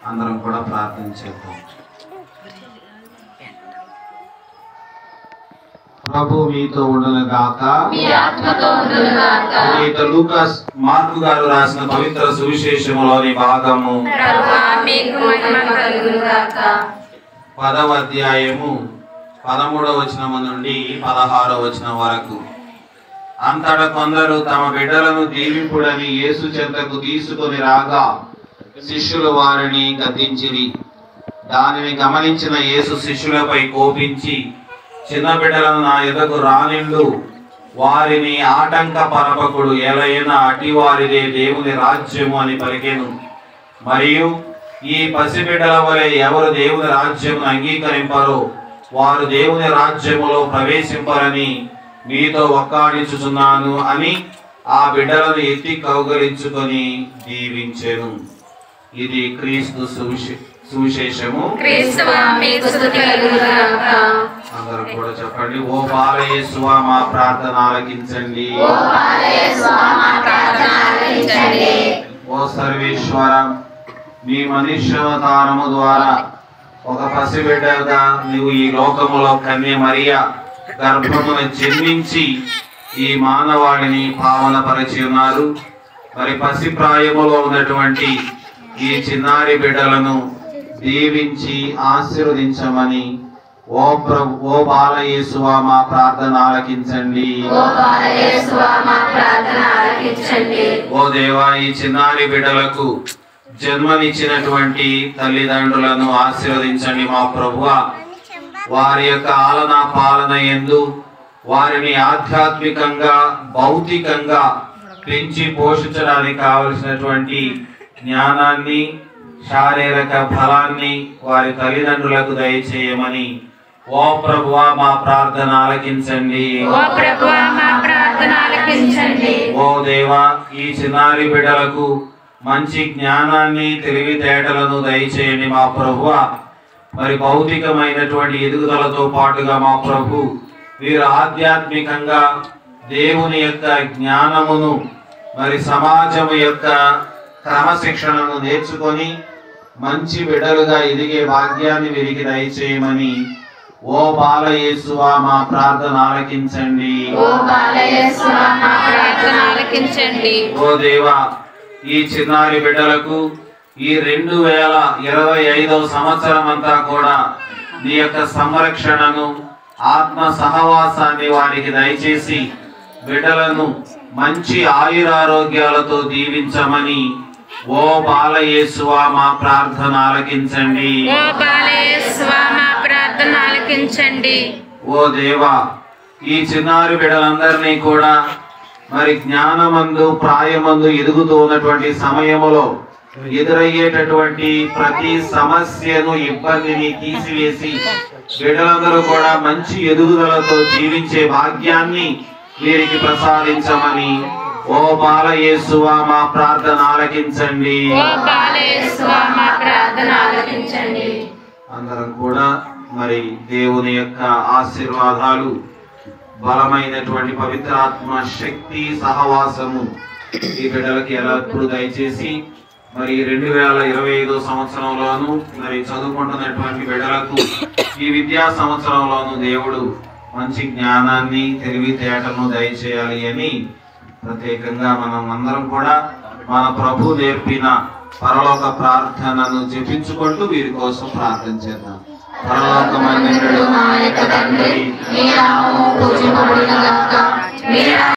అందరం కూడా ప్రార్థన చేద్దాం. ప్రభు మీతో ఉండును గాక, మీ ఆత్మతో ఉండును గాక. పునీత లూకాస్ మార్కు గారు రాసిన పవిత్ర సువిశేషములోని భాగము ప్రభువా మీకు మహిమ కలుగును గాక. 10వ అధ్యాయము 13వ వచనము నుండి 16వ వచనం వరకు. అంతటా కొందరు తమ బిడ్డలను దీవింపుడని యేసు చెంతకు తీసుకొని రాగా శిష్యులు వారిని గద్దించిరి. దానిని గమనించిన యేసు శిష్యులపై కోపించి, చిన్న బిడ్డలను నా ఎదుగు రానిండు, వారిని ఆటంకపరపకుడు, ఎలైనా అటివారిదే దేవుని రాజ్యము అని పలికెను. మరియు ఈ పసిబిడ్డల వలె ఎవరు దేవుని రాజ్యమును అంగీకరింపరో వారు దేవుని రాజ్యములో ప్రవేశింపరని మీతో ఒక్కాడించుచున్నాను అని ఆ బిడ్డలను ఎత్తి కౌగలించుకొని దీవించెను. ఇది క్రీస్తు సువిశేషము. క్రీస్తువా మీకు స్తుతి కలుగును గాక. అందరూ కూడా చెప్పండి. ఓ బాలయేసువా మా ప్రార్థన ఆలకించండి. ఓ బాలయేసువా మా ప్రార్థన ఆలకించండి. ఓ సర్వేశ్వర, మీ మనుష్యావతారము ద్వారా ఒక పసిబిడ్డగా నీవు ఈ లోకములో కన్య మరియా గర్భమున జన్మించి ఈ మానవాళిని పావనపరిచి ఉన్నారు. మరి పసి ప్రాయములో ఉన్నటువంటి ఈ చిన్నారి బిడ్డలను దీవించి ఆశీర్వదించమని ఓ బాలయేసువా మా ప్రార్థన ఆలకించండి. ఓ బాలయేసువా మా ప్రార్థన ఆలకించండి. ఓ దేవా, ఈ చిన్నారి బిడ్డలకు జన్మనిచ్చినటువంటి తల్లిదండ్రులను ఆశీర్వదించండి మా ప్రభువా. వారి యొక్క ఆలన పాలన యందు వారిని ఆధ్యాత్మికంగా భౌతికంగా పెంచి పోషించడానికి కావలసినటువంటి జ్ఞానాన్ని శారీరక బలాన్ని వారి తల్లిదండ్రులకు దయచేయమని ఓ ప్రభువా మా ప్రార్థన ఆలకించండి. ఓ ప్రభువా మా ప్రార్థన ఆలకించండి. ఓ దేవా, ఈ చిన్నారి బిడ్డలకు మంచి జ్ఞానాన్ని తెలివితేటలను దయచేయండి మా ప్రభువా. మరి భౌతికమైనటువంటి ఎదుగుదలతో పాటుగా మా ప్రభు వీరు ఆధ్యాత్మికంగా దేవుని యొక్క జ్ఞానమును మరి సమాజము యొక్క క్రమశిక్షణను నేర్చుకొని మంచి బిడ్డలుగా ఎదిగే భాగ్యాన్ని వీరికి దయచేయమని ఓ బాలయేసువా మా ప్రార్థన ఆలకించండి. ఓ బాలయేసువా మా ప్రార్థన ఆలకించండి. ఓ దేవా, ఈ చిన్నారి బిడ్డలకు ఈ 2025వ సంవత్సరం అంతా కూడా నీ యొక్క సంరక్షణను ఆత్మ సహవాసాన్ని వారికి దయచేసి బిడ్డలను మంచి ఆయురారోగ్యాలతో దీవించమని ఓ బాలయేసువా మా ప్రార్థన ఆలకించండి. ఓ బాలయేసువా మా ప్రార్థన ఆలకించండి. ఓ దేవా, ఈ చిన్నారి బిడ్డలందరినీ కూడా మరి జ్ఞానమందు ప్రాయమందు ఎదుగుతూ ఉన్నటువంటి సమయములో ఎదురయ్యేటటువంటి ప్రతి సమస్యను ఇబ్బందిని తీసివేసి బిడ్డలందరూ కూడా మంచి ఎదుగుదలతో జీవించే భాగ్యాన్ని వీరికి ప్రసాదించమని ఓ బాలయేసువా మా ప్రార్థన ఆలకించండి. ఓ బాలయేసువా మా ప్రార్థన ఆలకించండి. అందరం కూడా మరి దేవుని యొక్క ఆశీర్వాదాలు, బలమైనటువంటి పవిత్రాత్మ శక్తి సహవాసము ఈ బిడ్డలకి ఎల్లప్పుడూ దయచేసి మరి 2025వ సంవత్సరంలోను మరి చదువుకుంటున్నటువంటి బిడ్డలకు ఈ విద్యా సంవత్సరంలోను దేవుడు మంచి జ్ఞానాన్ని తెలివితేటలను దయచేయాలి అని ప్రత్యేకంగా మనం అందరం కూడా మన ప్రభు నేర్పిన పరలోక ప్రార్థనను జపించుకుంటూ వీరి కోసం ప్రార్థన చేద్దాం. పరలోకమందుండు మా యొక్క తండ్రి, నీ నామము